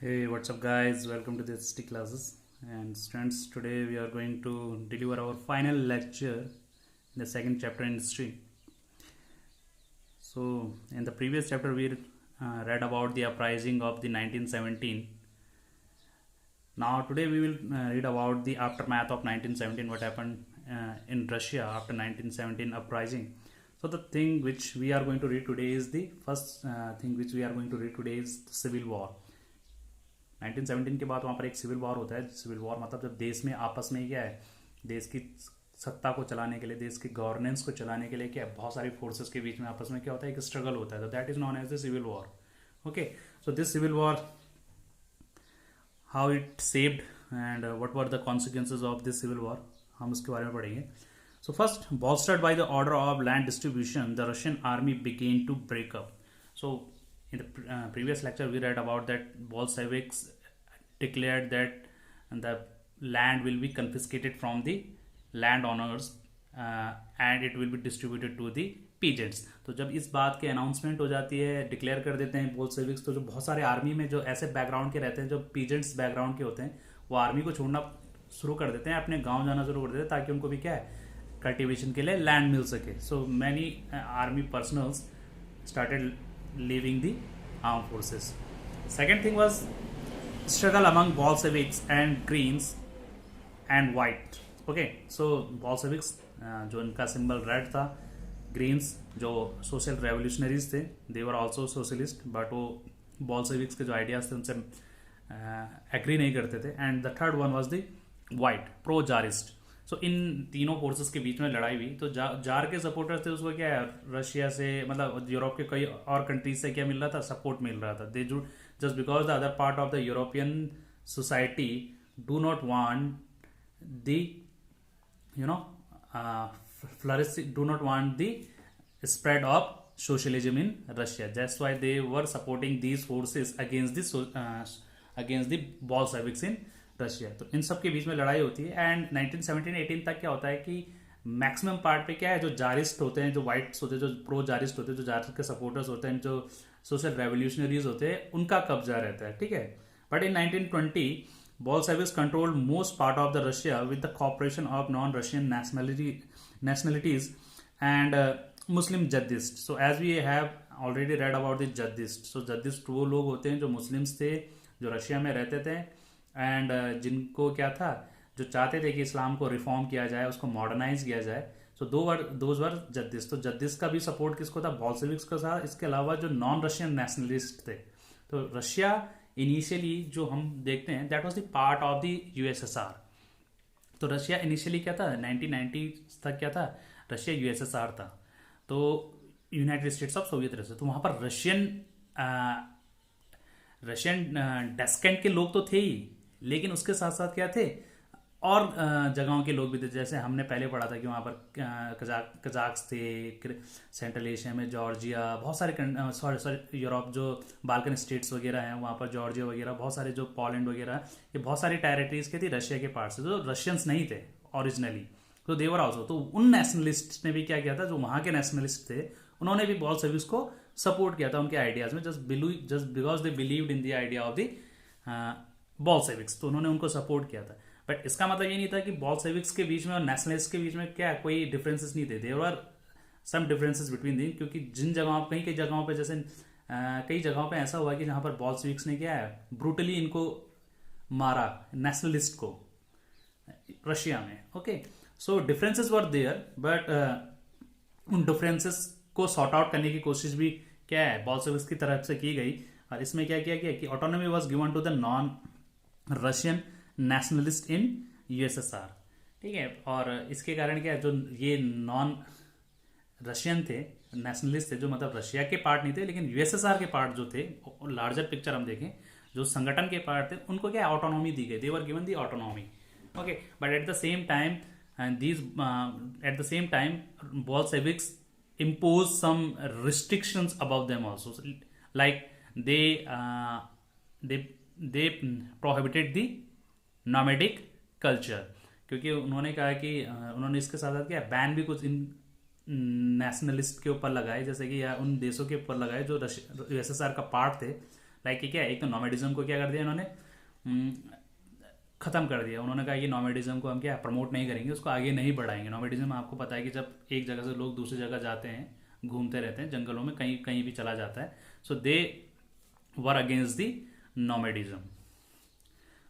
Hey, what's up, guys? Welcome to the history classes. And students, today we are going to deliver our final lecture in the second chapter in history. So, in the previous chapter, we read about the uprising of the 1917. Now, today we will read about the aftermath of 1917, what happened in Russia after 1917 uprising. So, the thing which we are going to read today is the first thing which we are going to read today is the civil war. 1917 के बाद वहाँ पर एक civil war होता है। Civil war मतलब जब देश में आपस में क्या है, देश की सत्ता को चलाने के लिए, देश की गवर्नेंस को चलाने के लिए क्या है, बहुत सारी फोर्सेस के बीच में आपस में क्या होता है, एक स्ट्रगल होता है। तो that is known as the civil war. Okay, so this civil war, how it saved and what were the consequences of this civil war, हम उसके बारे में पढ़ेंगे। So first, bolstered by the order of land distribution, the Russian army began to break up. So in the previous lecture we read about that Bolsheviks declared that the land will be confiscated from the landowners and it will be distributed to the peasants. तो जब इस बात की announcement हो जाती है, declare कर देते हैं बोल्शेविक्स, तो जो बहुत सारे आर्मी में जो ऐसे बैकग्राउंड के रहते हैं, जो पीजेंट्स बैकग्राउंड के होते हैं, वो आर्मी को छोड़ना शुरू कर देते हैं, अपने गांव जाना शुरू कर देते हैं, ताकि उनको भी क्या है, कल्टीवेशन के लिए लैंड मिल सके. So many army personnels started leaving the armed forces. Second thing was struggle among Bolsheviks and Greens and White. Okay, so Bolsheviks जो इनका सिंबल रेड था, ग्रीन्स जो सोशल रेवोल्यूशनरीज थे, they were also socialist, but वो बॉल्शेविक्स के जो ideas थे उनसे एग्री नहीं करते थे. And the third one was the white, pro tsarist. So इन तीनों फोर्सेस के बीच में लड़ाई हुई. तो जार के सपोर्टर्स थे, उसको क्या है, रशिया से मतलब यूरोप के कई और कंट्रीज से क्या मिल रहा था, सपोर्ट मिल रहा था. They just because the other part of the European society do not want the flourish, do not want the spread of socialism in Russia. That's why they were supporting these forces against the Bolsheviks in Russia. तो इन सब के बीच में लड़ाई होती है. And 1917-18 तक क्या होता है कि मैक्सिमम पार्ट पे क्या है, जो जारिस्ट होते हैं, जो वाइट्स होते हैं, जो प्रो जारिस्ट होते हैं, जो जारिस्ट के सपोर्टर्स होते हैं, जो सोशल रेवोल्यूशनरीज होते हैं, उनका कब्जा रहता है. ठीक है. But in 1920 Bolsheviks controlled most part of the Russia with the cooperation of non-Russian nationalities and Muslim Jihadists. So as we have already read about the Jihadists, so Jihadists वो लोग होते हैं जो मुस्लिम्स थे, जो रशिया में रहते थे, एंड जिनको क्या था, जो चाहते थे कि इस्लाम को रिफॉर्म किया जाए, उसको मॉडर्नाइज किया जाए. So those were Jadidist. तो जद्दिस्ट का भी सपोर्ट किसको था, बॉल्शेविक्स का था. इसके अलावा जो नॉन रशियन नेशनलिस्ट थे, तो रशिया इनिशियली जो हम देखते हैं, that was the part of the USSR. तो रशिया इनिशियली क्या था, 1990 तक क्या था, रशिया यूएसएसआर था. तो United states of Soviet Russia. तो वहां पर रशियन डेस्केंट के लोग तो थे ही, लेकिन उसके साथ साथ क्या थे, और जगहों के लोग भी थे. जैसे हमने पहले पढ़ा था कि वहाँ पर कजाक्स थे, सेंट्रल एशिया में जॉर्जिया, बहुत सारे सॉरी यूरोप जो बाल्कन स्टेट्स वगैरह हैं, वहाँ पर जॉर्जिया वगैरह, बहुत सारे जो पोलैंड वगैरह, ये बहुत सारी टेरिटरीज के थी रशिया के पार्ट से, जो रशियंस नहीं थे ओरिजिनली. तो देवर ऑल्सो. तो उन नेशनलिस्ट ने भी क्या किया था, जो वहाँ के नेशनलिस्ट थे, उन्होंने भी बॉल्शेविक्स को सपोर्ट किया था उनके आइडियाज में, just because they believed in the idea of the Bolsheviks. तो उन्होंने उनको सपोर्ट किया था. बट इसका मतलब ये नहीं था कि बॉल्शेविक्स के बीच में और नेशनलिस्ट के बीच में क्या कोई डिफरेंसेस नहीं थे. There were some differences between the, क्योंकि जिन जगहों कहीं कई जगहों पे, जैसे कई जगहों पे ऐसा हुआ कि जहां पर बॉल्शेविक्स ने क्या है, ब्रूटली इनको मारा, नेशनलिस्ट को, रशिया में. Okay, so differences were there, but उन डिफरेंसेस को सॉर्ट आउट करने की कोशिश भी क्या है, बॉल्शेविक्स की तरफ से की गई. और इसमें क्या किया गया कि autonomy was given to the non Russian nationalist in USSR. ठीक है. और इसके कारण क्या है, जो ये नॉन रशियन थे, नेशनलिस्ट थे, जो मतलब रशिया के पार्ट नहीं थे, लेकिन यूएसएसआर के पार्ट जो थे, लार्जर पिक्चर हम देखें, जो संगठन के पार्ट थे, उनको क्या ऑटोनॉमी दी गई. They were given the autonomy. Okay, but at the same time Bolsheviks impose some restrictions above them also, like they prohibited the nomadic culture. क्योंकि उन्होंने कहा कि उन्होंने इसके साथ साथ क्या बैन भी कुछ इन नेशनलिस्ट के ऊपर लगाए, जैसे कि या उन देशों के ऊपर लगाए जो यूएसएसआर का पार्ट थे, लाइक क्या है, एक तो नोमैडिज्म को क्या कर दिया इन्होंने, ख़त्म कर दिया। उन्होंने कहा कि नोमैडिज्म को हम क्या प्रमोट नहीं करेंगे, उसको आगे नहीं बढ़ाएंगे। नोमैडिज्म आपको पता है कि जब एक जगह से लोग दूसरी जगह जाते हैं, घूमते रहते हैं जंगलों में, कहीं कहीं भी चला जाता है। So they were against the nomadism.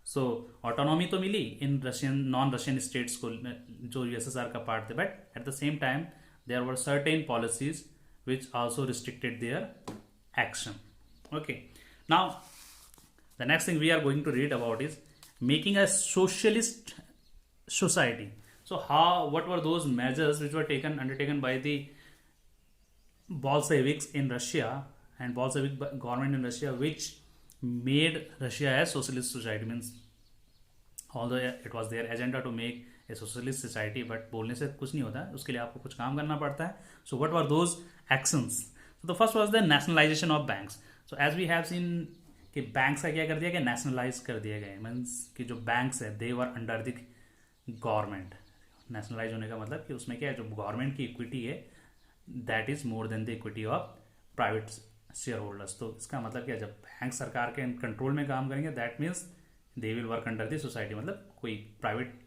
So autonomy तो मिली इन रशियन नॉन रशियन स्टेट्स को जो यूएसएसआर का पार्ट थे, but at the same time there were certain policies which also restricted their action. Okay, now the next thing we are going to read about is making a socialist society. So what were those measures which were undertaken by the Bolsheviks in Russia and Bolshevik government in Russia, which made Russia a socialist society? Means although it was their agenda to make a socialist society, but बोलने से कुछ नहीं होता है, उसके लिए आपको कुछ काम करना पड़ता है. So what were those actions? So the first was the nationalization of banks. So as we have seen कि बैंक्स का क्या कर दिया, कि नेशनलाइज कर दिया गया. मीन्स कि जो बैंक्स है they were under the government. Nationalize होने का मतलब कि उसमें क्या है, जो गवर्नमेंट की इक्विटी है that is more than the equity of private share holders. तो इसका मतलब क्या है, जब बैंक सरकार के कंट्रोल में काम करेंगे that means they will work under the society. मतलब कोई प्राइवेट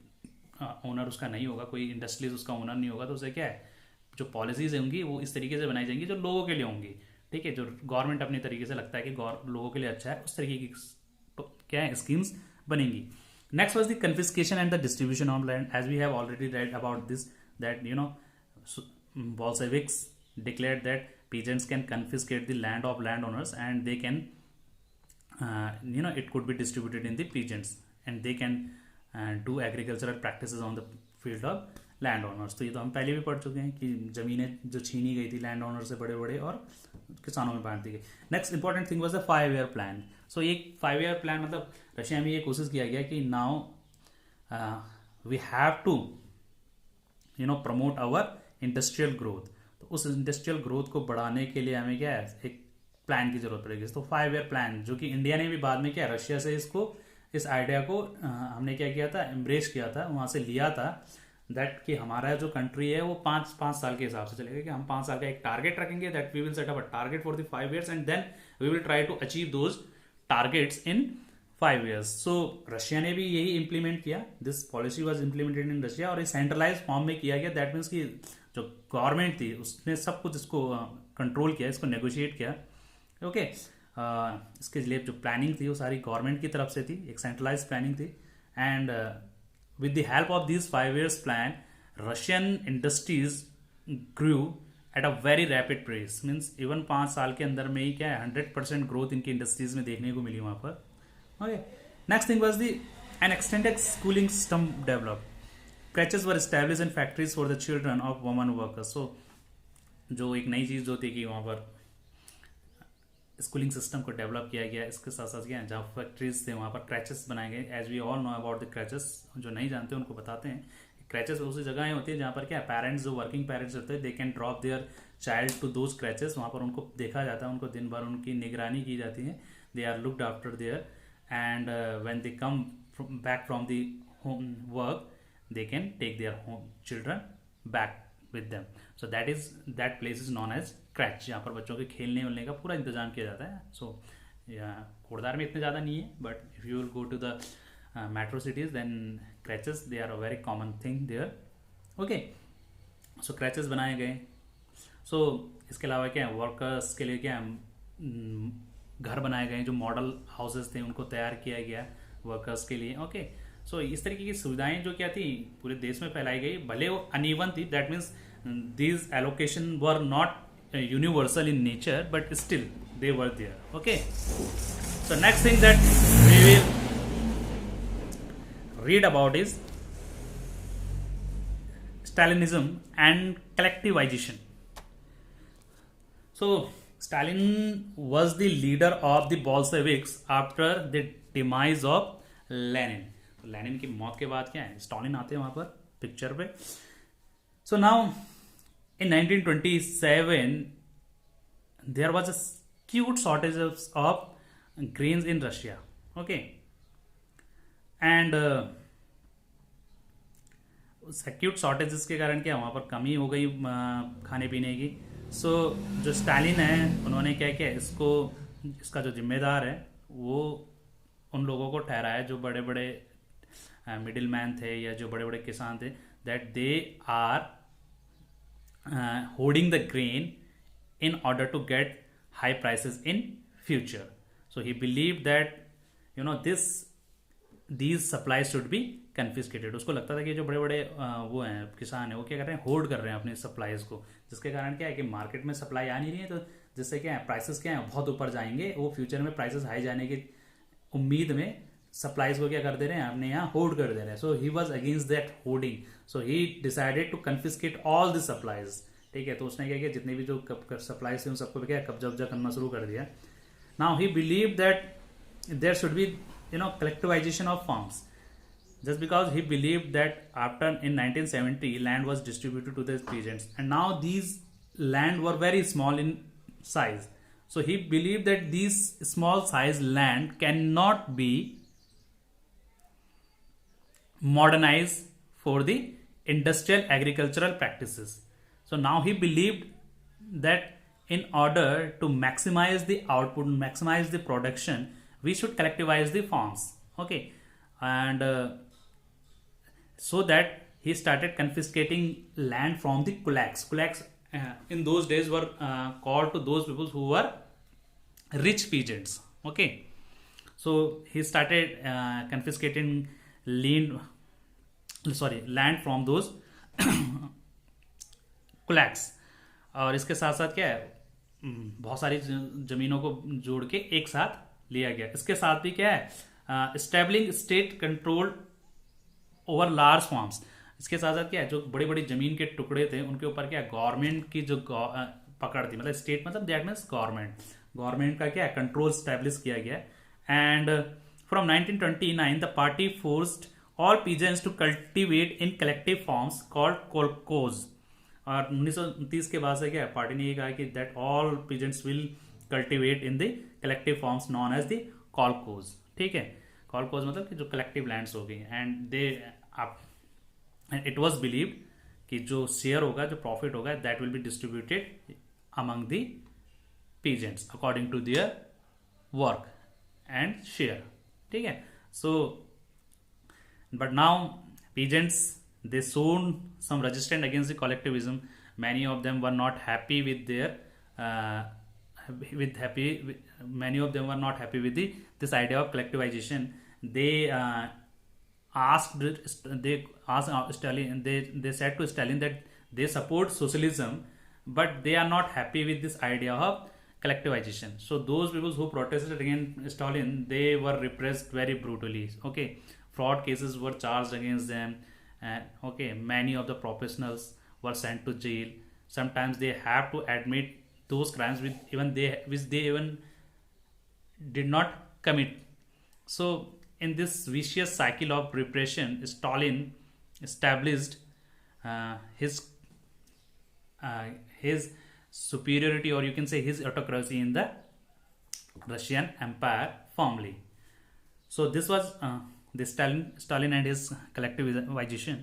ओनर उसका नहीं होगा, कोई इंडस्ट्रीज उसका ओनर नहीं होगा, तो उसे क्या है, जो पॉलिसीज होंगी वो इस तरीके से बनाई जाएंगी जो लोगों के लिए होंगी. ठीक है, जो गवर्नमेंट अपने तरीके से लगता है कि लोगों के लिए अच्छा है, उस तरीके की क्या है स्कीम्स बनेंगी. Next was the confiscation and the distribution of land. As we have already read about this that you know Bolsheviks declared that peasants can confiscate the land of landowners and they can it could be distributed in the peasants and they can do agricultural practices on the field of land owners. तो ये तो हम पहले भी पढ़ चुके हैं कि ज़मीनें जो छीनी गई थी लैंड ओनर से बड़े बड़े और किसानों में बांट दी गई. Next important thing was the 5 year plan. So एक 5 ईयर प्लान मतलब रशिया में ये कोशिश किया गया कि now we have to promote our industrial growth. तो उस इंडस्ट्रियल ग्रोथ को बढ़ाने के लिए हमें क्या है, एक प्लान की जरूरत पड़ेगी. तो 5 ईयर प्लान, जो कि इंडिया ने भी बाद में क्या रशिया से इस आइडिया को हमने क्या किया था, एम्ब्रेस किया था, वहाँ से लिया था. दैट कि हमारा जो कंट्री है वो 5 साल के हिसाब से चलेगा, कि हम 5 साल का एक टारगेट रखेंगे, that we will set up a target for the 5 years and then we will try to achieve those targets in 5 years. So Russia ने भी यही इंप्लीमेंट किया. This policy was implemented in Russia और centralize form में किया गया. That means कि जो गवर्नमेंट थी उसने सब कुछ इसको कंट्रोल किया, इसको नेगोशिएट किया. ओके, इसके लिए जो प्लानिंग थी वो सारी गवर्नमेंट की तरफ से थी, एक सेंट्रलाइज प्लानिंग थी. And with the help of these 5 years plan, Russian industries grew at a very rapid pace. Means even 5 साल के अंदर में ही क्या है 100% ग्रोथ इनकी इंडस्ट्रीज में देखने को मिली वहाँ पर. Okay, next thing was an extended schooling system developed. Crèches were established in factories for the children of women workers. So जो एक नई चीज़ जो थी कि वहाँ पर स्कूलिंग सिस्टम को डेवलप किया गया. इसके साथ साथ क्या जहाँ फैक्ट्रीज थे वहाँ पर क्रैचेस बनाए गए. As we all know about the creches, जो नहीं जानते उनको बताते हैं. क्रैचेस उसी जगह होती है जहाँ पर क्या पेरेंट्स, जो वर्किंग पेरेंट्स होते हैं, they can drop their child to those creches. वहाँ पर उनको देखा जाता है, उनको दिन भर उनकी निगरानी की जाती है. They are looked after there and when they come back from the home work they can take their home children back with them. So that place is known as crèche, जहाँ पर बच्चों के खेलने वेलने का पूरा इंतजाम किया जाता है. सो खोड़दार में इतने ज़्यादा नहीं है, but if you will go to the metro cities then crèches they are a very common thing there. Okay, so crèches बनाए गए. सो इसके अलावा क्या है, वर्कर्स के लिए क्या घर बनाए गए, जो मॉडल हाउसेस थे उनको तैयार किया गया वर्कर्स के लिए. ओके, सो इस तरीके की सुविधाएं जो क्या थी पूरे देश में फैलाई गई. भले वो अनइवन थी, that means these allocation were not universal in nature, but still they were there. Okay, so next thing that we will read about is Stalinism and collectivization. So Stalin was the leader of the Bolsheviks after the demise of Lenin. Lenin की मौत के बाद क्या है, Stalin आते हैं वहां पर पिक्चर पे. So now in 1927 there was a acute shortage of grains in Russia. Okay, and उस acute shortages के कारण क्या वहाँ पर कमी हो गई खाने पीने की. सो जो स्टालिन है उन्होंने क्या किया, इसको इसका जो जिम्मेदार है वो उन लोगों को ठहराया जो बड़े बड़े मिडिल मैन थे या जो बड़े बड़े किसान थे, that they are hoarding the grain in order to get high prices in future. So he believed that this these supplies should be confiscated. उसको लगता था कि जो बड़े बड़े वो हैं किसान हैं वो क्या कर रहे हैं, होल्ड कर रहे हैं अपनी सप्लाईज को, जिसके कारण क्या है कि मार्केट में सप्लाई आ नहीं रही है, तो जिससे क्या है प्राइसेस क्या है बहुत ऊपर जाएंगे, वो फ्यूचर में प्राइसेस हाई जाने की उम्मीद में सप्लाईज को क्या कर दे रहे हैं, अपने यहाँ होल्ड कर दे रहे हैं. So he was against that holding. So he decided to confiscate all the supplies. ठीक है, तो उसने क्या किया, जितने भी जो सप्लाईज थे उन सबको क्या कब्जा करना शुरू कर दिया. Now he believe that there should be collectivization of farms, just because he believed that after in 1970 land was distributed to the peasants, and now these land were very small in size. So he believed that these small size land cannot be modernized for the industrial agricultural practices. So now he believed that in order to maximize the output, maximize the production, we should collectivize the farms. Okay, and so that he started confiscating land from the kulaks. Kulaks in those days were called to those people who were rich peasants. Okay, so he started confiscating land from those kulaks. और इसके साथ साथ क्या है, बहुत सारी जमीनों को जोड़ के एक साथ लिया गया. इसके साथ भी क्या है, स्टेबलिंग state control over large farms. इसके साथ साथ क्या है, जो बड़ी बड़ी जमीन के टुकड़े थे उनके ऊपर क्या गवर्नमेंट की जो पकड़ थी, मतलब स्टेट मतलब दैट मीन्स गवर्नमेंट का क्या है कंट्रोल स्टैब्लिश किया गया. And from 1929 the party forced all peasants to cultivate in collective farms called kolkhoz. और 1929 के बाद से क्या है, पार्टी ने ये कहा कि that all peasants will cultivate in the collective farms known as the kolkhoz. ठीक है, कॉलकोज मतलब कि जो कलेक्टिव लैंड्स हो गई. And they it was believed कि जो शेयर होगा, जो प्रॉफिट होगा, that will be distributed among the peasants according to their work and share. ठीक है, so but now peasants they shown some resistance against the collectivism. Many of them were not happy with their many of them were not happy with this idea of collectivization. They asked Stalin, they said to Stalin that they support socialism but they are not happy with this idea of collectivization. So those people who protested against Stalin, they were repressed very brutally. Okay, fraud cases were charged against them. Okay, many of the professionals were sent to jail. Sometimes they have to admit those crimes which they even did not commit. So in this vicious cycle of repression, Stalin established his superiority, or you can say his autocracy in the Russian Empire firmly. So this was the Stalin and his collectivization.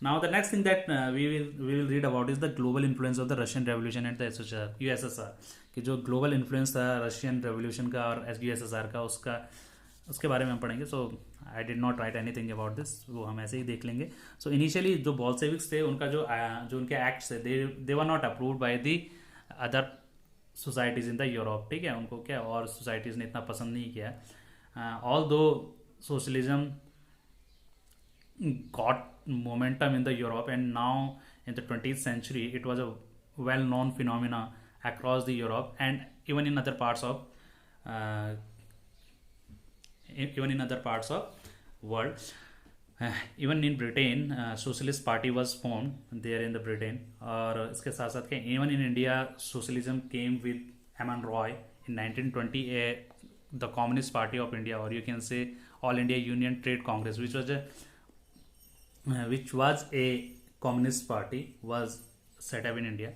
Now the next thing that we will read about is the global influence of the Russian Revolution and the USSR. कि जो global influence था Russian revolution का और USSR का, उसके बारे में हम पढ़ेंगे. So I did not write anything about this, वो हम ऐसे ही देख लेंगे. सो इनिशियली जो बोल्शेविक्स थे उनका जो उनके एक्ट्स थे, they were not approved by the other societies in the Europe. ठीक है, उनको क्या और सोसाइटीज ने इतना पसंद नहीं किया. ऑल दो socialism got momentum in the Europe, and now in the 20th century it was a well-known phenomena across the Europe and even in other parts of world. Even in Britain, socialist party was formed there in the Britain. और इसके साथ साथ क्या even in India socialism came with M.N. Roy in 1920. The Communist Party of India, or you can say All India Union Trade Congress, which was a communist party, was set up in India.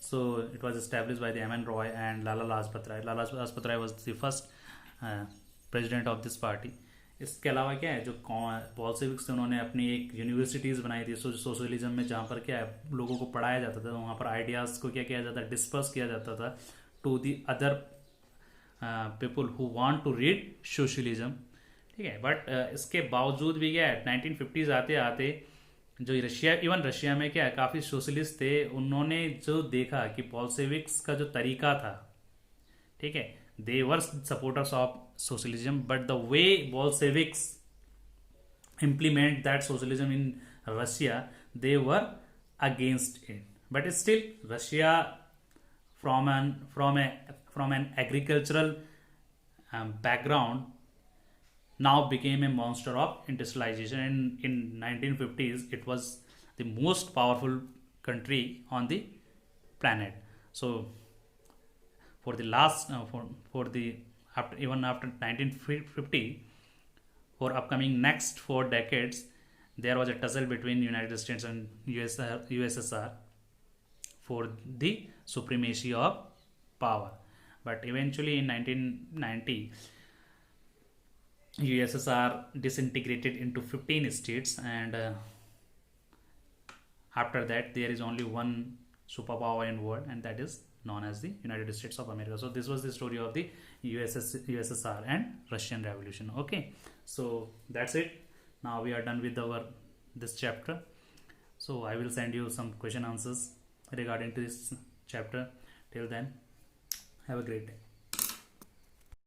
So it was established by the M.N. Roy and Lala Lajpat Rai. Lala Lajpat Rai was the first president of this party. इसके अलावा क्या है, जो Bolsheviks थे उन्होंने अपनी एक universities बनाई थी सोशलिज्म में, जहाँ पर क्या है लोगों को पढ़ाया जाता था, वहाँ पर आइडियाज़ को क्या किया जाता था, डिस्पर्स किया जाता था to the other people who want to read socialism, ठीक है। बट इसके बावजूद भी क्या है, 1950s आते आते जो रशिया, इवन रशिया में क्या है, काफ़ी सोशलिस्ट थे, उन्होंने जो देखा कि बॉल्शेविक्स का जो तरीका था, ठीक है, they were supporters of socialism, but the way Bolsheviks implement that socialism in Russia, they were against it. But still, Russia, from an agricultural background, now became a monster of industrialization. And in 1950s, it was the most powerful country on the planet. So, for the last for the after, even after 1950, for upcoming next 4 decades, there was a tussle between United States and USSR for the supremacy of power. But eventually in 1990, USSR disintegrated into 15 states, and after that there is only one superpower in world, and that is known as the United States of America. So this was the story of the USSR and Russian Revolution. Okay, so that's it. Now we are done with our this chapter. So I will send you some question answers regarding to this chapter. Till then, have a great day.